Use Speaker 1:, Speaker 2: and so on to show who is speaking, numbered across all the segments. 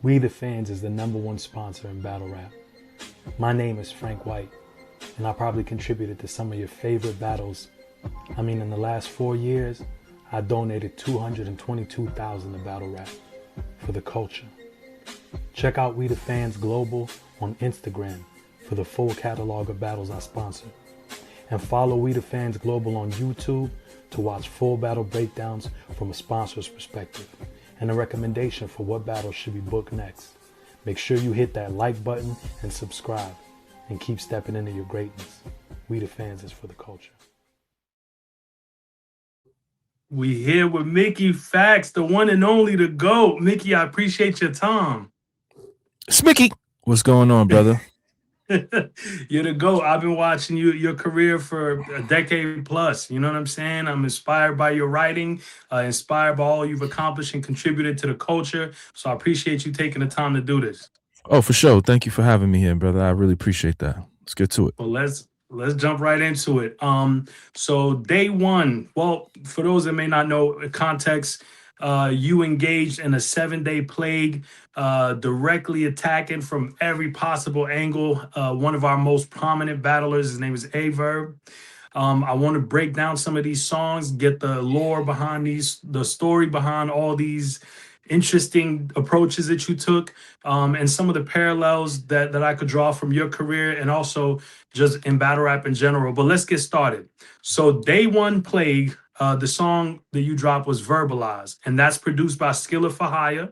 Speaker 1: We the Fans is the #1 sponsor in battle rap. My name is Frank White, and I probably contributed to some of your favorite battles. I mean, in the last 4 years, I donated $222,000 to battle rap for the culture. Check out We the Fans Global on Instagram for the full catalog of battles I sponsor. And follow We the Fans Global on YouTube to watch full battle breakdowns from a sponsor's perspective and a recommendation for what battles should be booked next. Make sure you hit that like button and subscribe, and keep stepping into your greatness. We the Fans is for the culture.
Speaker 2: We here with Mickey Factz, the one and only, the GOAT. Mickey, I appreciate your time.
Speaker 3: Smicky, what's going on, brother?
Speaker 2: You're the GOAT. I've been watching your career for a decade plus. You know what I'm saying? I'm inspired by your writing, inspired by all you've accomplished and contributed to the culture. So I appreciate you taking the time to do this.
Speaker 3: Oh, for sure. Thank you for having me here, brother. I really appreciate that. Let's get to it.
Speaker 2: Well, let's jump right into it. So day one. Well, for those that may not know context, you engaged in a 7-day plague, directly attacking from every possible angle. One of our most prominent battlers, his name is Verb. I want to break down some of these songs, get the lore behind these, the story behind all these interesting approaches that you took, and some of the parallels that I could draw from your career and also just in battle rap in general. But let's get started. So day one plague, the song that you dropped was Verbalize, and that's produced by Skilla for Hire.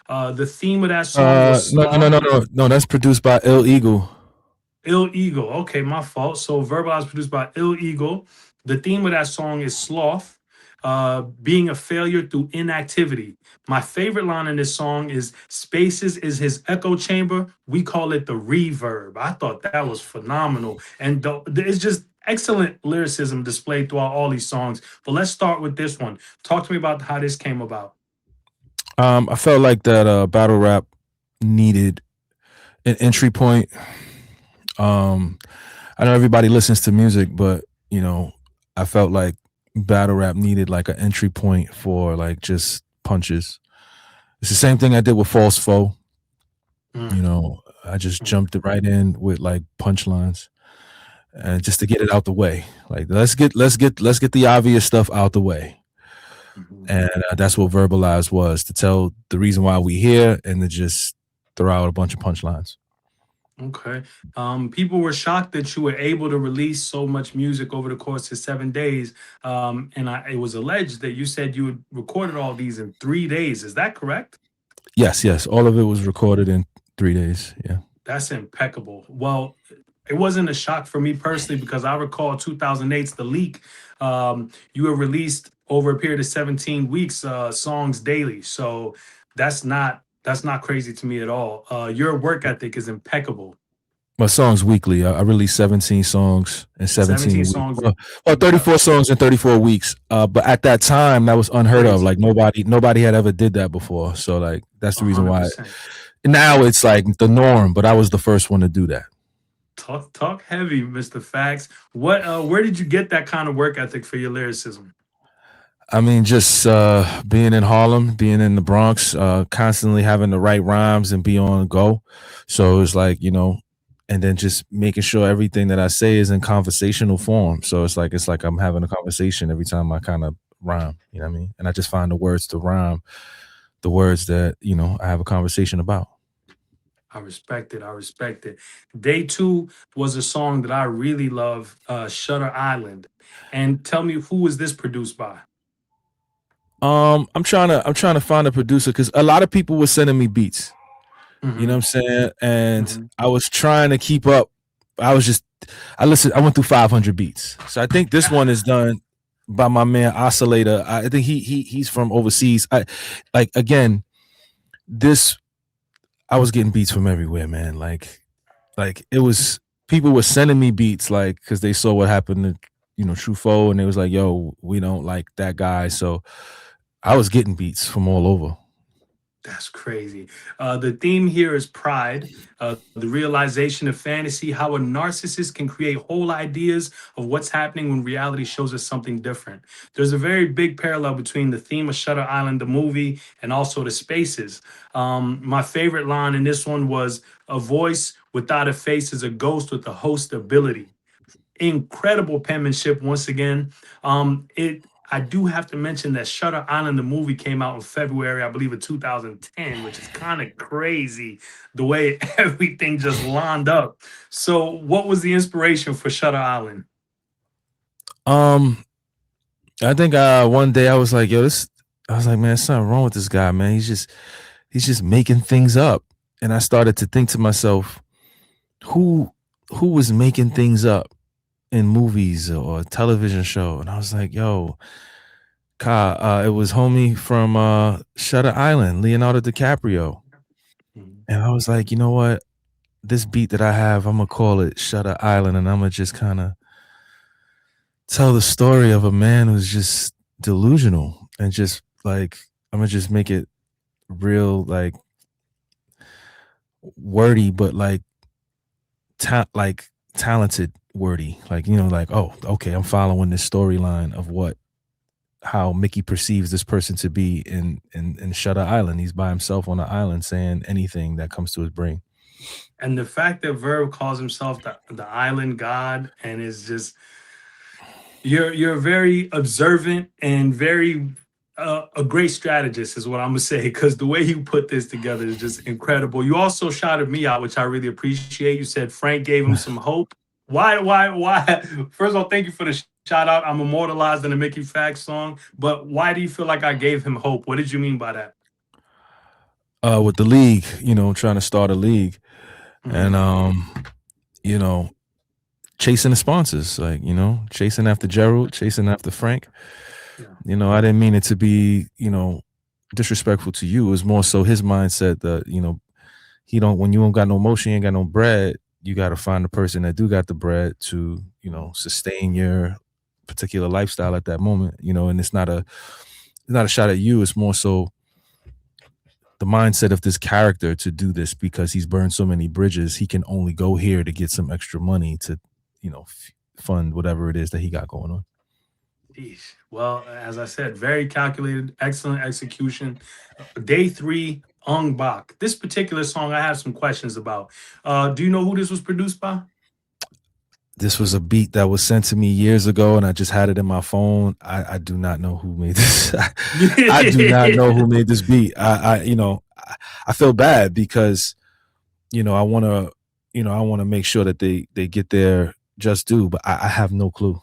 Speaker 2: The theme of that song was
Speaker 3: No. That's produced by Ill Eagle.
Speaker 2: Ill Eagle. Okay, my fault. So Verbalize produced by Ill Eagle. The theme of that song is sloth, being a failure through inactivity. My favorite line in this song is spaces is his echo chamber. We call it the reverb. I thought that was phenomenal. And it's just excellent lyricism displayed throughout all these songs. But let's start with this one. Talk to me about how this came about.
Speaker 3: I felt like that battle rap needed an entry point. I know everybody listens to music, but you know, I felt like battle rap needed like an entry point for like just punches. It's the same thing I did with False Foe. You know, I just jumped right in with like punchlines, and just to get it out the way. Like let's get the obvious stuff out the way. And that's what Verbalize was, to tell the reason why we here and to just throw out a bunch of punchlines.
Speaker 2: Okay. People were shocked that you were able to release so much music over the course of 7 days. It was alleged that you said you had recorded all these in 3 days. Is that correct?
Speaker 3: Yes. All of it was recorded in 3 days. Yeah.
Speaker 2: That's impeccable. Well, it wasn't a shock for me personally because I recall 2008's The Leak. You were released over a period of 17 weeks, songs daily. So that's not crazy to me at all. Your work ethic is impeccable.
Speaker 3: My songs weekly. I released 17 songs in 17 weeks.
Speaker 2: songs.
Speaker 3: Well, 34 songs in 34 weeks. But at that time, that was unheard of. Like nobody had ever did that before. So like that's the reason why. Now it's like the norm, but I was the first one to do that.
Speaker 2: Talk heavy, Mr. Factz. Where did you get that kind of work ethic for your lyricism?
Speaker 3: I mean, just being in Harlem, being in the Bronx, constantly having the right rhymes and be on go. So it's like, you know, and then just making sure everything that I say is in conversational form. So it's like I'm having a conversation every time I kind of rhyme, you know what I mean? And I just find the words to rhyme, the words that, you know, I have a conversation about.
Speaker 2: I respect it. Day two was a song that I really love, Shutter Island. And tell me, who was this produced by?
Speaker 3: I'm trying to find a producer because a lot of people were sending me beats. You know what I'm saying? And I was trying to keep up. I went through 500 beats. So I think this one is done by my man Oscillator. I think he's from overseas. I was getting beats from everywhere, man. Like it was, people were sending me beats like because they saw what happened to, you know, Truffaut, and they was like, yo, we don't like that guy. So I was getting beats from all over.
Speaker 2: That's crazy. The theme here is pride, the realization of fantasy, how a narcissist can create whole ideas of what's happening when reality shows us something different. There's a very big parallel between the theme of Shutter Island, the movie, and also the spaces. My favorite line in this one was, "A voice without a face is a ghost with a host ability." Incredible penmanship once again. It I do have to mention that Shutter Island, the movie, came out in February, I believe, of 2010, which is kind of crazy the way everything just lined up. So, what was the inspiration for Shutter Island?
Speaker 3: Um, I think one day I was like, yo, this. I was like, man, there's something wrong with this guy, man. He's just making things up, and I started to think to myself, who who was making things up in movies or a television show, and I was like, yo, it was homie from Shutter Island, Leonardo DiCaprio,
Speaker 2: Mhm.
Speaker 3: and I was like, you know what? This beat that I have, I'm gonna call it Shutter Island, and I'm gonna just kind of tell the story of a man who's just delusional and just like I'm gonna just make it real like wordy, but like like talented wordy. Like, like, oh, okay, I'm following this storyline of how Mickey perceives this person to be in Shutter Island. He's by himself on an island saying anything that comes to his brain.
Speaker 2: And the fact that Verb calls himself the island god and is just, you're very observant and very a great strategist is what I'm gonna say, because the way you put this together is just incredible. You also shouted me out, which I really appreciate. You said Frank gave him some hope. Why? First of all, thank you for the shout out. I'm immortalized in a Mickey Factz song, but why do you feel like I gave him hope? What did you mean by that?
Speaker 3: With the league, trying to start a league, and
Speaker 2: Mhm.
Speaker 3: you know, chasing the sponsors, like, chasing after Gerald, chasing after Frank.
Speaker 2: Yeah.
Speaker 3: I didn't mean it to be, disrespectful to you. It was more so his mindset that, he don't when you don't got no motion, you ain't got no bread, you gotta find the person that do got the bread to, sustain your particular lifestyle at that moment, and it's not a shot at you. It's more so the mindset of this character to do this because he's burned so many bridges. He can only go here to get some extra money to, fund whatever it is that he got going on.
Speaker 2: Sheesh. Well, as I said, very calculated, excellent execution. Day three, Ong Bak. This particular song, I have some questions about. Do you know who this was produced by?
Speaker 3: This was a beat that was sent to me years ago, and I just had it in my phone. I do not know who made this. I do not know who made this beat. I feel bad because, I want to, make sure that they get their just due, but I have no clue.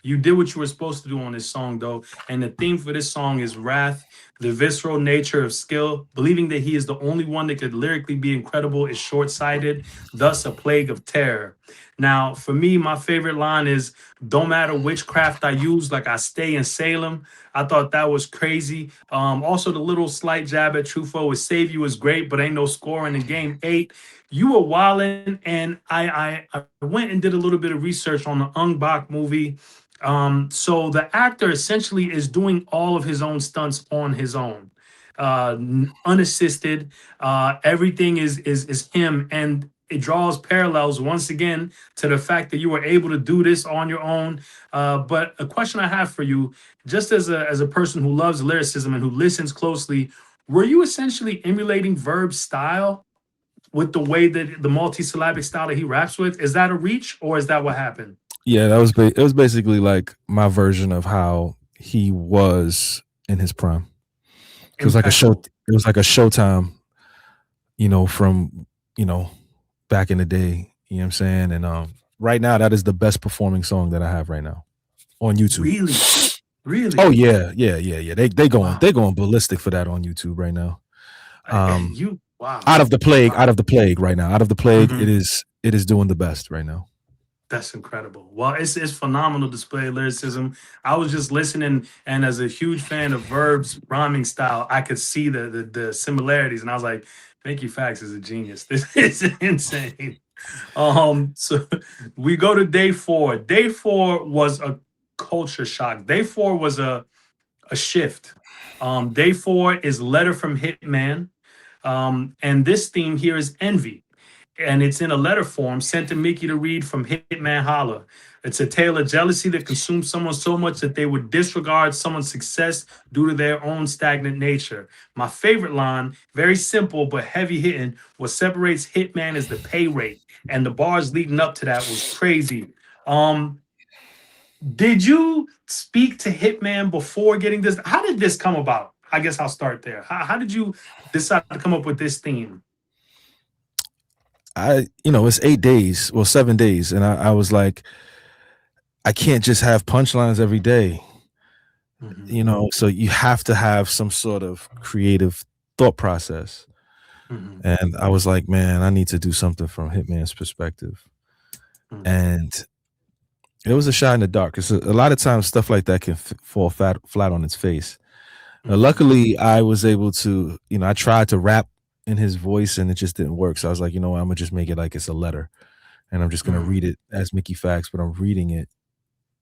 Speaker 2: You did what you were supposed to do on this song, though. And the theme for this song is wrath, the visceral nature of skill. Believing that he is the only one that could lyrically be incredible is short sighted, thus, a plague of terror. Now, for me, my favorite line is, "Don't matter which craft I use, like I stay in Salem." I thought that was crazy. Also, the little slight jab at Truffaut with "Save You" is great, but ain't no score in the game eight. You were wilding, and I went and did a little bit of research on the Ung Bak movie. So the actor essentially is doing all of his own stunts on his own, unassisted. Everything is him, and it draws parallels once again to the fact that you were able to do this on your own. But a question I have for you, just as a person who loves lyricism and who listens closely, were you essentially emulating Verb's style with the way that the multisyllabic style that he raps with? Is that a reach, or is that what happened?
Speaker 3: Yeah, it was basically like my version of how he was in his prime. It was like a show.
Speaker 2: Impeccable.
Speaker 3: It was like a Showtime, from back in the day. You know what I'm saying? And right now, that is the best performing song that I have right now on YouTube.
Speaker 2: Really?
Speaker 3: Oh
Speaker 2: Really?
Speaker 3: yeah.
Speaker 2: Wow.
Speaker 3: They going ballistic for that on YouTube right now. Um,
Speaker 2: You wow.
Speaker 3: out of the plague,
Speaker 2: Wow.
Speaker 3: right now. Out of the plague,
Speaker 2: Mhm.
Speaker 3: it is doing the best right now.
Speaker 2: That's incredible. Well, it's phenomenal display of lyricism. I was just listening, and as a huge fan of Verb's rhyming style, I could see the similarities, and I was like, Mickey Fax is a genius. This is insane. So we go to day four. Day four was a culture shock. Day four was a shift. Day 4 is Letter from Hitman. And this theme here is Envy. And it's in a letter form sent to Mickey to read from Hitman Holla. It's a tale of jealousy that consumes someone so much that they would disregard someone's success due to their own stagnant nature. My favorite line, very simple but heavy hitting, what separates Hitman is the pay rate. And the bars leading up to that was crazy. Did you speak to Hitman before getting this? How did this come about? I guess I'll start there. How did you decide to come up with this theme?
Speaker 3: It's 8 days, well, 7 days. And I was like, I can't just have punchlines every day, so you have to have some sort of creative thought process. And I was like, man, I need to do something from Hitman's perspective. And it was a shot in the dark, because a lot of times stuff like that can fall flat on its face. Luckily, I was able to, I tried to rap in his voice and it just didn't work. So I was like, I'm gonna just make it like it's a letter, and I'm just gonna read it as Mickey Factz, but I'm reading it,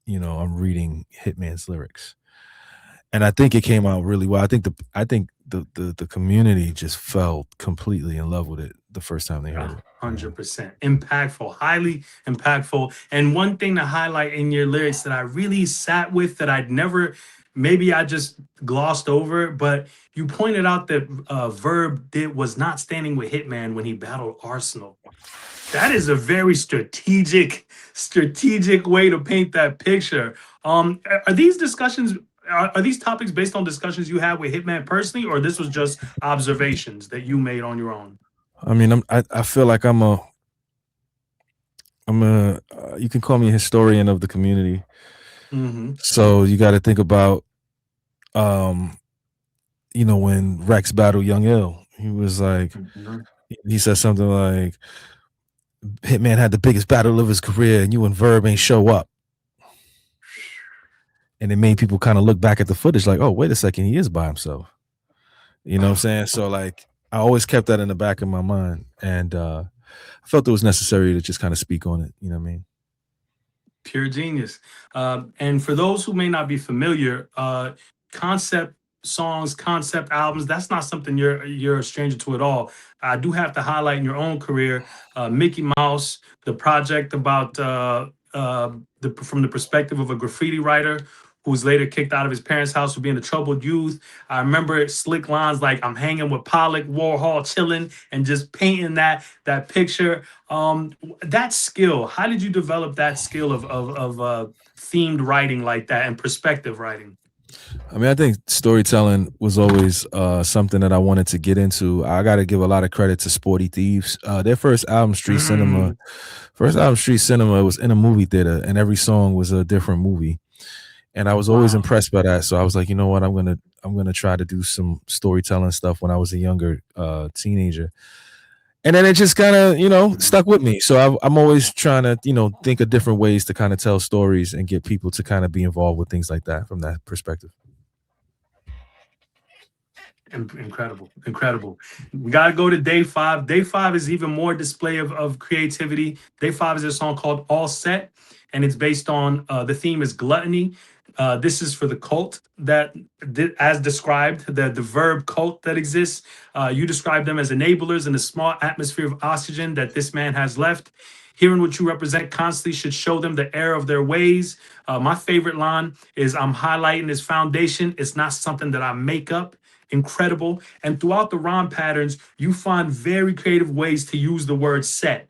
Speaker 3: I'm reading Hitman's lyrics. And I think it came out really well. I think the community just fell completely in love with it the first time they heard it.
Speaker 2: 100% impactful, highly impactful. And one thing to highlight in your lyrics that I really sat with, that maybe I just glossed over, but you pointed out that Verb was not standing with Hitman when he battled Arsenal. That is a very strategic way to paint that picture. Are these discussions, are these topics based on discussions you had with Hitman personally, or this was just observations that you made on your own?
Speaker 3: I mean, I feel like I'm a you can call me a historian of the community. So you got to think about, when Rex battled Young Ill, he was like, he said something like, Hitman had the biggest battle of his career and you and Verb ain't show up. And it made people kind of look back at the footage like, oh, wait a second, he is by himself. You know what I'm saying? So like, I always kept that in the back of my mind. And I felt it was necessary to just kind of speak on it. You know what I mean?
Speaker 2: Pure genius. And for those who may not be familiar, concept songs, concept albums, that's not something you're a stranger to at all. I do have to highlight in your own career, Mickey Mouse, the project about from the perspective of a graffiti writer who was later kicked out of his parents' house for being a troubled youth. I remember slick lines like, I'm hanging with Pollock, Warhol, chilling, and just painting that picture. That skill, how did you develop that skill of themed writing like that and perspective writing?
Speaker 3: I mean, I think storytelling was always something that I wanted to get into. I got to give a lot of credit to Sporty Thieves. Their first album, Street Cinema, was in a movie theater, and every song was a different movie. And I was always impressed by that. So I was like, you know what, I'm gonna try to do some storytelling stuff when I was a younger teenager. And then it just kind of, stuck with me. So I'm always trying to, think of different ways to kind of tell stories and get people to kind of be involved with things like that from that perspective.
Speaker 2: Incredible. We got to go to Day 5. Day 5 is even more display of creativity. Day 5 is a song called All Set, and it's based on, the theme is gluttony. This is for the cult that, as described, the Verb cult that exists. You describe them as enablers in the small atmosphere of oxygen that this man has left. Hearing what you represent constantly should show them the error of their ways. My favorite line is, I'm highlighting this foundation. It's not something that I make up. Incredible. And throughout the rhyme patterns, you find very creative ways to use the word set.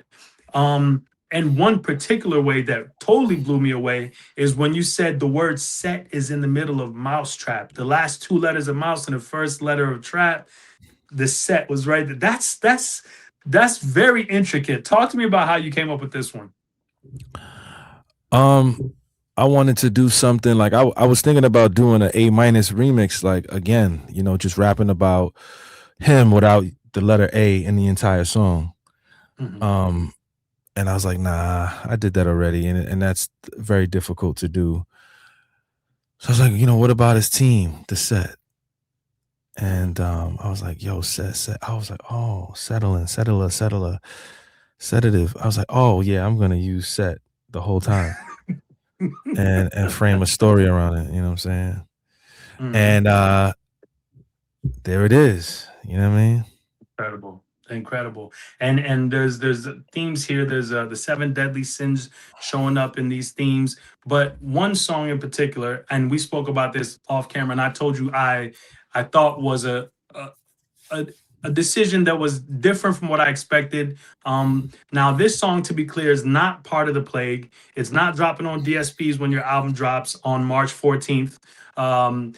Speaker 2: And one particular way that totally blew me away is when you said the word set is in the middle of mousetrap. The last 2 letters of mouse and the first letter of trap, the set was right there. That's very intricate. Talk to me about how you came up with this one.
Speaker 3: I wanted to do something like, I was thinking about doing an A- remix, like, again, just rapping about him without the letter A in the entire song. And I was like, nah, I did that already. And that's very difficult to do. So I was like, what about his team, the set? And I was like, yo, set. I was like, oh, settler, sedative. I was like, oh, yeah, I'm going to use set the whole time and frame a story around it. You know what I'm saying? And there it is. You know what I mean?
Speaker 2: Incredible, incredible. And there's themes here. There's the seven deadly sins showing up in these themes, but one song in particular, and we spoke about this off camera, and I told you I thought was a, a decision that was different from what I expected. Now this song, to be clear, is not part of the plague. It's not dropping on DSPs when your album drops on March 14th. Um,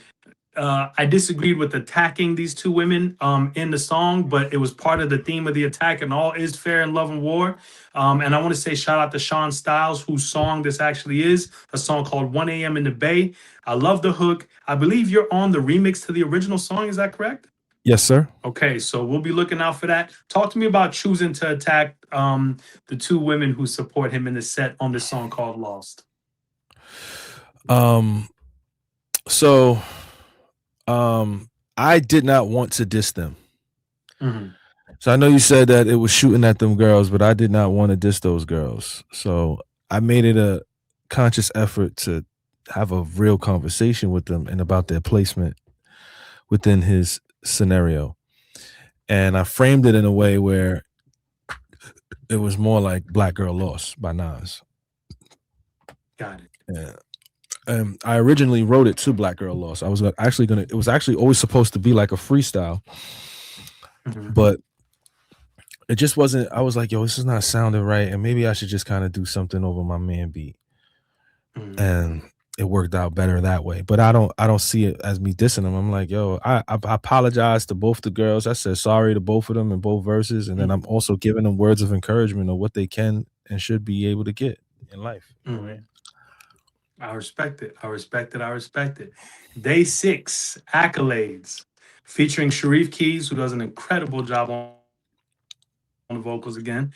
Speaker 2: I disagreed with attacking these two women in the song, but it was part of the theme of the attack, and all is fair in love and war. And I want to say shout out to Sean Styles, whose song this actually is, a song called 1 a.m. in the Bay. I love the hook. I believe you're on the remix to the original song. Is that correct?
Speaker 3: Yes, sir.
Speaker 2: Okay, so we'll be looking out for that. Talk to me about choosing to attack the two women who support him in the set on this song called Lost.
Speaker 3: So I did not want to diss them.
Speaker 2: Mhm.
Speaker 3: So I know you said that it was shooting at them girls, but I did not want to diss those girls. So I made it a conscious effort to have a real conversation with them and about their placement within his scenario. And I framed it in a way where it was more like Black Girl Lost by Nas.
Speaker 2: Got it.
Speaker 3: Yeah. I originally wrote it to Black Girl Lost. I was actually it was actually always supposed to be like a freestyle,
Speaker 2: Mhm.
Speaker 3: but it just wasn't. I was like, yo, this is not sounding right. And maybe I should just kind of do something over my man beat.
Speaker 2: Mhm.
Speaker 3: And it worked out better that way. But I don't see it as me dissing them. I'm like, yo, I apologize to both the girls. I said sorry to both of them in both verses. And then I'm also giving them words of encouragement of what they can and should be able to get in life.
Speaker 2: Mhm. I respect it. I respect it. I respect it. Day 6, Accolades, featuring Sharif Keys, who does an incredible job on the vocals again.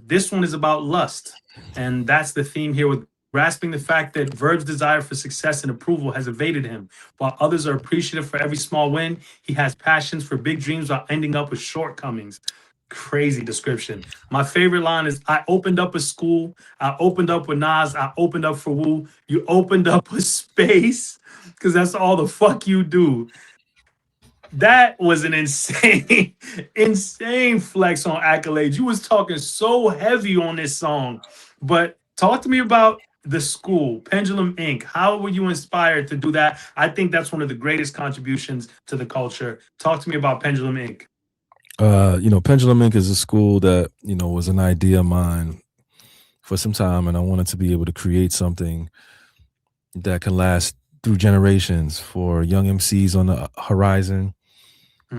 Speaker 2: This one is about lust. And that's the theme here, with grasping the fact that Verb's desire for success and approval has evaded him. While others are appreciative for every small win, he has passions for big dreams while ending up with shortcomings. Crazy description. My favorite line is, I opened up a school. I opened up with Nas. I opened up for Wu. You opened up a space because that's all the fuck you do. That was an insane, insane flex on Accolades. You was talking so heavy on this song. But talk to me about the school, Pendulum Inc. How were you inspired to do that? I think that's one of the greatest contributions to the culture. Talk to me about Pendulum Inc.
Speaker 3: Pendulum Inc. is a school that, was an idea of mine for some time, and I wanted to be able to create something that can last through generations for young MCs on the horizon,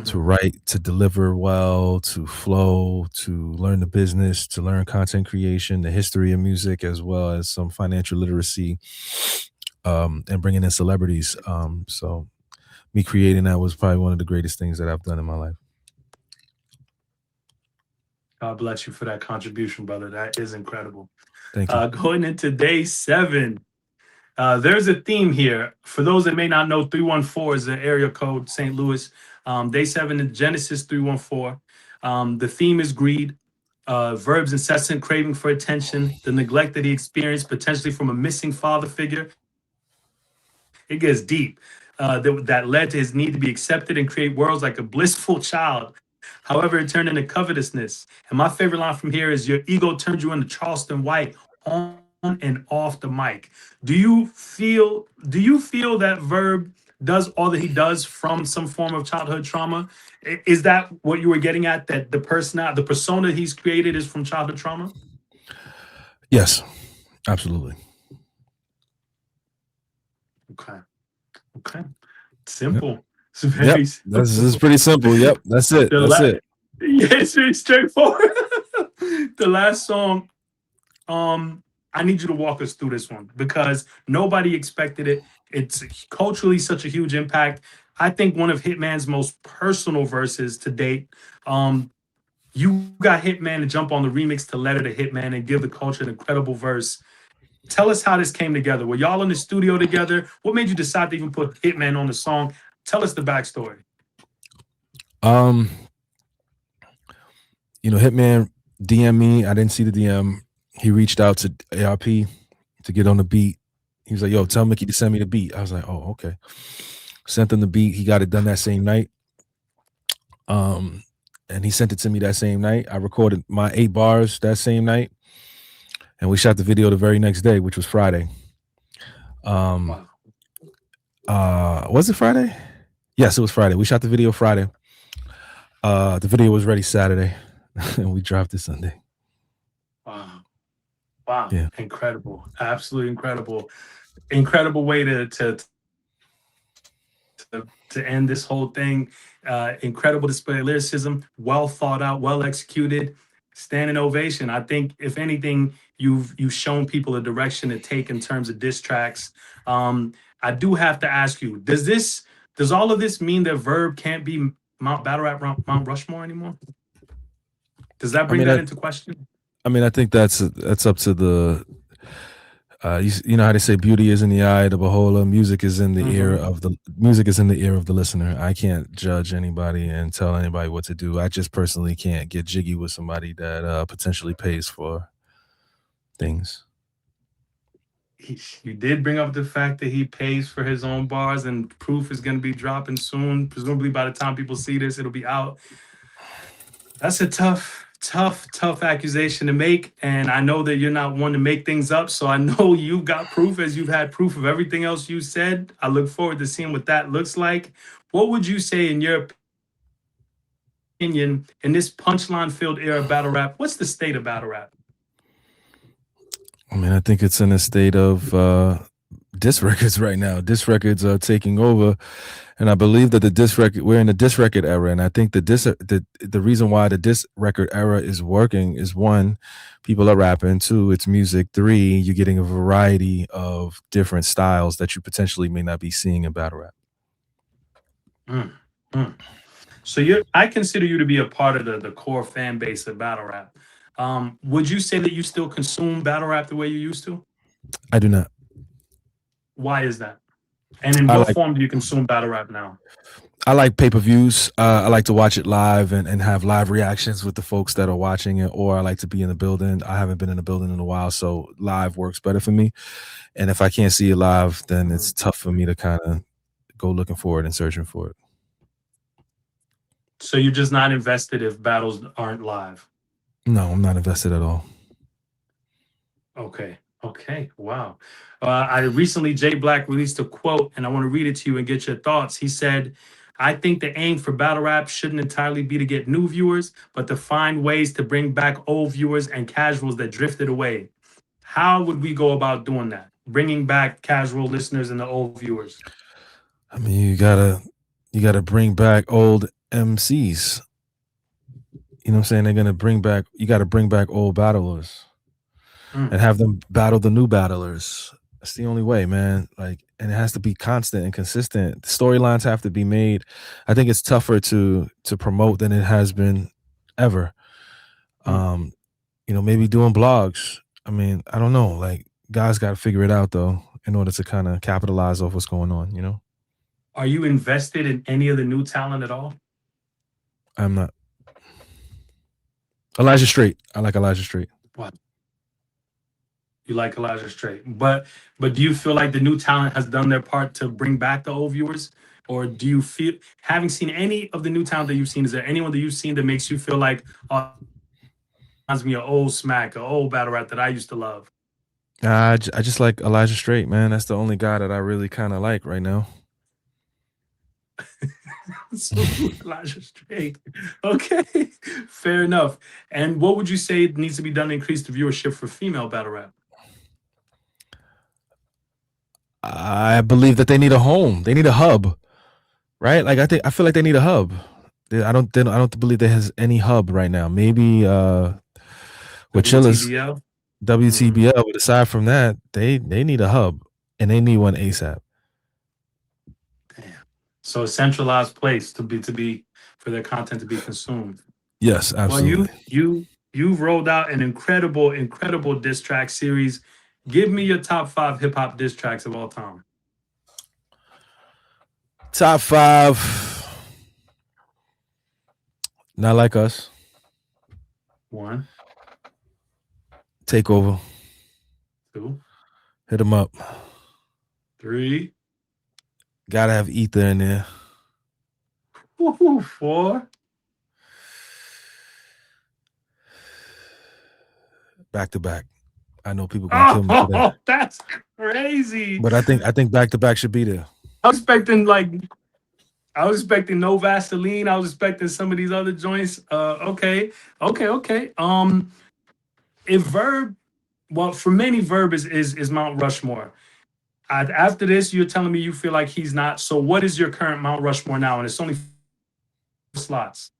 Speaker 3: to write, to deliver well, to flow, to learn the business, to learn content creation, the history of music, as well as some financial literacy, and bringing in celebrities. So me creating that was probably one of the greatest things that I've done in my life.
Speaker 2: God bless you for that contribution, brother. That is incredible.
Speaker 3: Thank you.
Speaker 2: Going into day 7, there's a theme here. For those that may not know, 314 is the area code, St. Louis. Day 7 is Genesis 314. The theme is greed. Verb's incessant craving for attention, the neglect that he experienced potentially from a missing father figure. It gets deep. That led to his need to be accepted and create worlds like a blissful child. However, it turned into covetousness. And my favorite line from here is, your ego turned you into Charleston White on and off the mic. Do you feel that Verb does all that he does from some form of childhood trauma? Is that what you were getting at, that the persona he's created is from childhood trauma?
Speaker 3: Yes, absolutely.
Speaker 2: Okay. Simple.
Speaker 3: Yep.
Speaker 2: It's very simple.
Speaker 3: This is pretty simple. Yep, that's it. That's it.
Speaker 2: Yeah, it's very straightforward. The last song, I need you to walk us through this one because nobody expected it. It's culturally such a huge impact. I think one of Hitman's most personal verses to date. You got Hitman to jump on the remix to Letter to Hitman and give the culture an incredible verse. Tell us how this came together. Were y'all in the studio together? What made you decide to even put Hitman on the song? Tell us the backstory.
Speaker 3: Hitman DM me. I didn't see the DM. He reached out to ARP to get on the beat. He was like, yo, tell Mickey to send me the beat. I was like, oh, okay. Sent him the beat. He got it done that same night. And he sent it to me that same night. I recorded my 8 bars that same night, and we shot the video the very next day, which was Friday.
Speaker 2: Wow.
Speaker 3: Was it Friday? Yes, it was Friday. We shot the video Friday. The video was ready Saturday, and we dropped it Sunday.
Speaker 2: Wow. Wow.
Speaker 3: Yeah.
Speaker 2: Incredible. Absolutely incredible. Incredible way to end this whole thing. Incredible display of lyricism, well thought out, well executed, standing ovation. I think if anything, you've shown people a direction to take in terms of diss tracks. I do have to ask you, does all of this mean that Verb can't be battle rap Mount Rushmore anymore? Does that bring that into question?
Speaker 3: I mean, I think that's up to the you know how they say beauty is in the eye of the beholder, music is in the ear of the listener. I can't judge anybody and tell anybody what to do. I just personally can't get jiggy with somebody that potentially pays for things.
Speaker 2: You did bring up the fact that he pays for his own bars, and proof is going to be dropping soon. Presumably by the time people see this, it'll be out. That's a tough accusation to make. And I know that you're not one to make things up. So I know you've got proof, as you've had proof of everything else you said. I look forward to seeing what that looks like. What would you say, in your opinion, in this punchline filled era of battle rap, what's the state of battle rap?
Speaker 3: I mean, I think it's in a state of diss records right now. Diss records are taking over, and I believe that we're in the diss record era. And I think the reason why the diss record era is working is, 1, people are rapping. 2, it's music. 3, you're getting a variety of different styles that you potentially may not be seeing in battle rap.
Speaker 2: So I consider you to be a part of the core fan base of battle rap. Would you say that you still consume battle rap the way you used to?
Speaker 3: I do not.
Speaker 2: Why is that? And in what form do you consume battle rap now?
Speaker 3: I like pay-per-views. I like to watch it live and have live reactions with the folks that are watching it, or I like to be in the building. I haven't been in the building in a while, so live works better for me. And if I can't see it live, then it's tough for me to kind of go looking for it and searching for it.
Speaker 2: So you're just not invested if battles aren't live?
Speaker 3: No, I'm not invested at all.
Speaker 2: Okay. Wow. I recently, Jay Black released a quote, and I want to read it to you and get your thoughts. He said, "I think the aim for battle rap shouldn't entirely be to get new viewers, but to find ways to bring back old viewers and casuals that drifted away." How would we go about doing that? Bringing back casual listeners and the old viewers?
Speaker 3: I mean, you gotta bring back old MCs. You know what I'm saying? You got to bring back old battlers and have them battle the new battlers. That's the only way, man. Like, and it has to be constant and consistent. Storylines have to be made. I think it's tougher to promote than it has been ever. You know, maybe doing blogs. I mean, I don't know. Like, guys got to figure it out, though, in order to kind of capitalize off what's going on, you know?
Speaker 2: Are you invested in any of the new talent at all?
Speaker 3: I'm not. Elijah Strait. I like Elijah Strait.
Speaker 2: What? You like Elijah Strait, but do you feel like the new talent has done their part to bring back the old viewers, or do you feel, having seen any of the new talent that you've seen, is there anyone that you've seen that makes you feel like, oh, reminds me of old smack, or old battle rap that I used to love?
Speaker 3: I just like Elijah Strait, man. That's the only guy that I really kind of like right now.
Speaker 2: So Elijah Strait. Okay, fair enough. And what would you say needs to be done to increase the viewership for female battle rap?
Speaker 3: I believe that they need a home. They need a hub, right? Like I feel like they need a hub. I don't believe there has any hub right now. Maybe with Chillers, WTBL. But aside from that, they need a hub, and they need one ASAP.
Speaker 2: So a centralized place to be for their content to be consumed.
Speaker 3: Yes, absolutely.
Speaker 2: Well, you've rolled out an incredible diss track series. Give me your top 5 hip hop diss tracks of all time.
Speaker 3: Top 5. Not Like Us.
Speaker 2: 1.
Speaker 3: Takeover.
Speaker 2: 2.
Speaker 3: Hit 'em Up.
Speaker 2: 3.
Speaker 3: Gotta have Ether in there.
Speaker 2: 4.
Speaker 3: back to back. I know people gonna kill me for that,
Speaker 2: Oh, that's crazy.
Speaker 3: but I think back to back should be there.
Speaker 2: I was expecting no Vaseline. I was expecting some of these other joints. Okay. If Verb, well, for many, Verb is Mount Rushmore. After this, you're telling me you feel like he's not. So, what is your current Mount Rushmore now? And it's only 4 slots.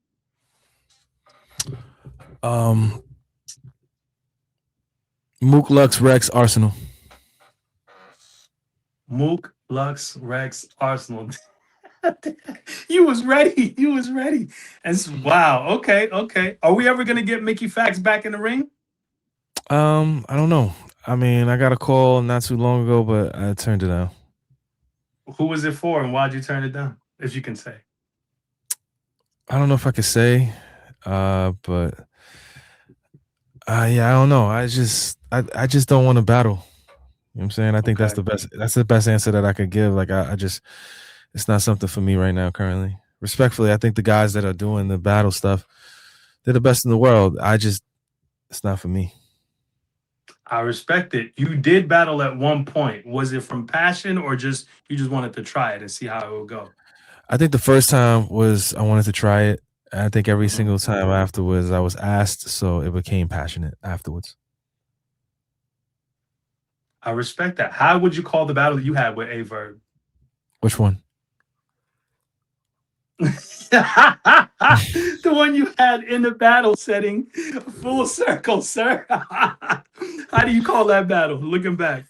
Speaker 3: Mook, Lux, Rex, Arsenal.
Speaker 2: Mook, Lux, Rex, Arsenal. You was ready. You was ready. And wow. Okay. Are we ever gonna get Mickey Factz back in the ring?
Speaker 3: I don't know. I mean, I got a call not too long ago, but I turned it down.
Speaker 2: Who was it for, and why'd you turn it down? If you can say.
Speaker 3: I don't know if I could say, but yeah, I don't know. I just don't want to battle. You know what I'm saying? I think that's
Speaker 2: Okay.
Speaker 3: the best answer that I could give. Like I just, it's not something for me right now currently. Respectfully, I think the guys that are doing the battle stuff, they're the best in the world. It's not for me.
Speaker 2: I respect it. You did battle at one point. Was it from passion, or just you just wanted to try it and see how it would go?
Speaker 3: I think the first time was I wanted to try it. I think every
Speaker 2: Mhm.
Speaker 3: single time afterwards I was asked, so it became passionate afterwards.
Speaker 2: I respect that. How would you call the battle you had with A Verb?
Speaker 3: Which one?
Speaker 2: The one you had in the battle setting, full circle, sir. How do you call that battle? Looking back,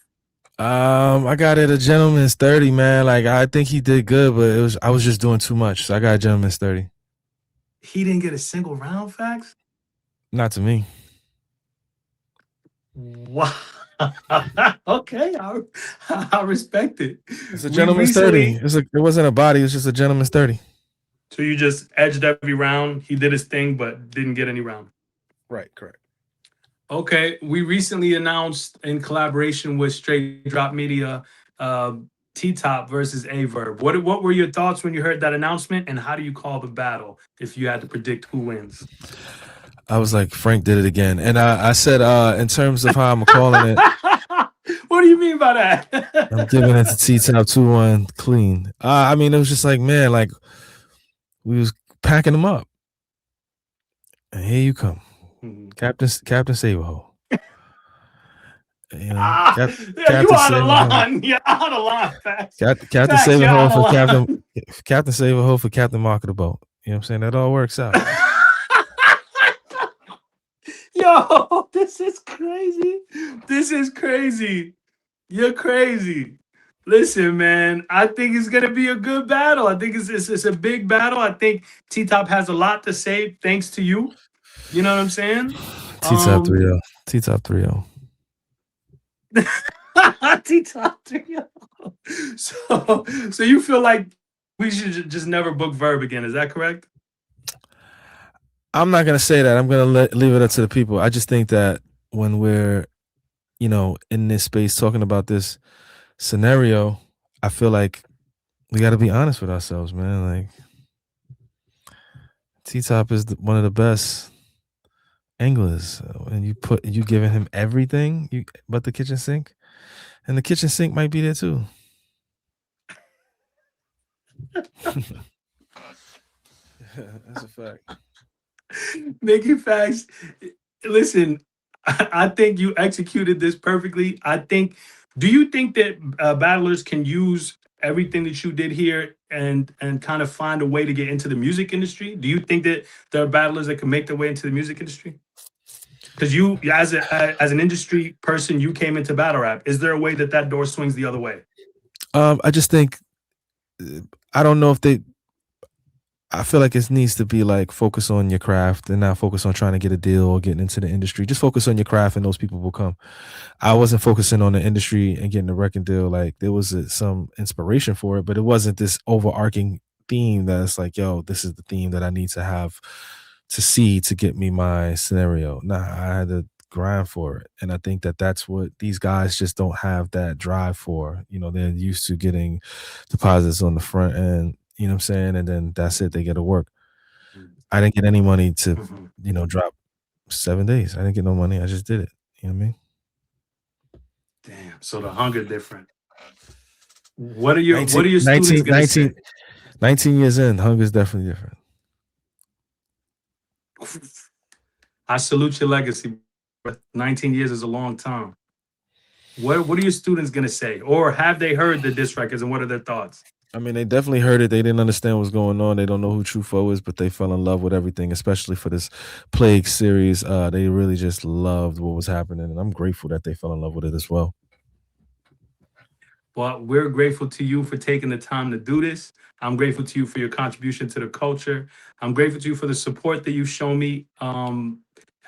Speaker 3: I got it a gentleman's 30, man. Like I think he did good, but I was just doing too much. So I got a gentleman's 30.
Speaker 2: he didn't get a single round. Facts.
Speaker 3: Not to me.
Speaker 2: Wow. Okay, I respect it.
Speaker 3: It's a
Speaker 2: We
Speaker 3: gentleman's 30.
Speaker 2: recently,
Speaker 3: It wasn't a body, it was just a gentleman's 30.
Speaker 2: so you just edged every round. He did his thing, but didn't get any round.
Speaker 3: Right, correct.
Speaker 2: Okay, we recently announced in collaboration with Straight Drop Media, T Top versus A Verb. What were your thoughts when you heard that announcement, and how do you call the battle if you had to predict who wins?
Speaker 3: I was like, Frank did it again. And I said, in terms of how I'm calling it,
Speaker 2: What do you mean by that?
Speaker 3: I'm giving it to T-Top 2-1 clean. I mean, it was just like, man, like we was packing them up. And here you come. Captain Saberho. You know,
Speaker 2: Yeah,
Speaker 3: Captain
Speaker 2: you out of
Speaker 3: Saberho.
Speaker 2: line. You're out of line, Facts.
Speaker 3: Captain
Speaker 2: Facts, you're
Speaker 3: Saberho
Speaker 2: out
Speaker 3: for
Speaker 2: of line.
Speaker 3: Captain Saberho for Captain Mark of the Boat. You know what I'm saying? That all works out.
Speaker 2: Yo, this is crazy. This is crazy. You're crazy. Listen, man, I think it's gonna be a good battle. I think it's a big battle. I think T Top has a lot to say thanks to you. You know what I'm saying?
Speaker 3: T-Top 3-0. T-Top 3-0.
Speaker 2: T Top 3. So you feel like we should just never book Verb again? Is that correct?
Speaker 3: I'm not gonna say that. I'm gonna leave it up to the people. I just think that when we're, in this space talking about this scenario, I feel like we got to be honest with ourselves, man. Like T-Top is one of the best anglers, and you giving him everything but the kitchen sink, and the kitchen sink might be there too. That's a fact.
Speaker 2: Making facts. Listen, I think you executed this perfectly. Do you think that battlers can use everything that you did here and kind of find a way to get into the music industry? Do you think that there are battlers that can make their way into the music industry? Because you, as an industry person, you came into battle rap. Is there a way that door swings the other way?
Speaker 3: I just think, I don't know if I feel like it needs to be like focus on your craft and not focus on trying to get a deal or getting into the industry. Just focus on your craft and those people will come. I wasn't focusing on the industry and getting a record deal. Like there was some inspiration for it, but it wasn't this overarching theme that's like, yo, this is the theme that I need to have to see to get me my scenario. Nah, I had to grind for it. And I think that that's what these guys just don't have that drive for. They're used to getting deposits on the front end. You know what I'm saying? And then that's it. They get to work. I didn't get any money to, drop 7 days. I didn't get no money. I just did it. You know what I mean?
Speaker 2: Damn. So the hunger different. What are your
Speaker 3: 19
Speaker 2: What are your students
Speaker 3: 19
Speaker 2: gonna
Speaker 3: 19
Speaker 2: say?
Speaker 3: 19 years in, hunger is definitely different.
Speaker 2: I salute your legacy. 19 years is a long time. What are your students gonna say, or have they heard the diss records, and what are their thoughts?
Speaker 3: I mean, they definitely heard it. They didn't understand what's going on. They don't know who True Foe is, but they fell in love with everything, especially for this Plague series. They really just loved what was happening, and I'm grateful that they fell in love with it as well.
Speaker 2: Well, we're grateful to you for taking the time to do this. I'm grateful to you for your contribution to the culture. I'm grateful to you for the support that you show me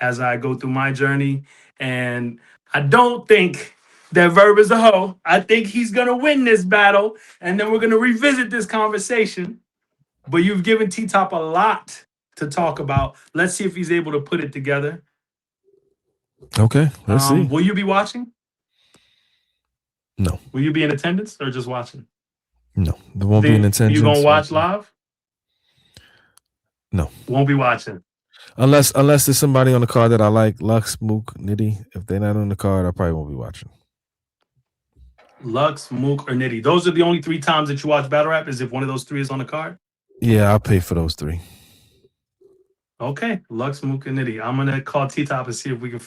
Speaker 2: as I go through my journey. And I don't think that Verb is a hoe. I think he's going to win this battle. And then we're going to revisit this conversation. But you've given T-Top a lot to talk about. Let's see if he's able to put it together.
Speaker 3: Okay, let's see.
Speaker 2: Will you be watching?
Speaker 3: No.
Speaker 2: Will you be in attendance or just watching?
Speaker 3: No, there won't be an attendance.
Speaker 2: You gonna watch live?
Speaker 3: No,
Speaker 2: won't be watching.
Speaker 3: Unless there's somebody on the card that I like, Lux, Mook, Nitty. If they're not on the card, I probably won't be watching.
Speaker 2: Lux, Mook, or Nitty. Those are the only 3 times that you watch battle rap. Is if one of those 3 is on the card?
Speaker 3: Yeah, I'll pay for those 3.
Speaker 2: Okay, Lux, Mook, and Nitty. I'm gonna call T-Top and see if we can